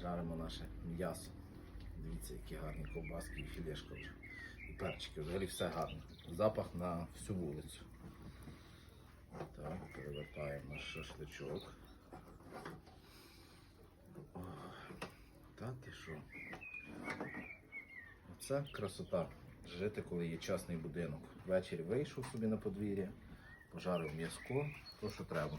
жаримо наше м'ясо. Дивіться, які гарні ковбаски і філешка вже. І перчики, взагалі все гарно. Запах на всю вулицю. Так, перевертаємо наш шашличок. Так і що? Оце красота. Жити, коли є частний будинок. Ввечері вийшов собі на подвір'я, пожарив м'яско, то що треба.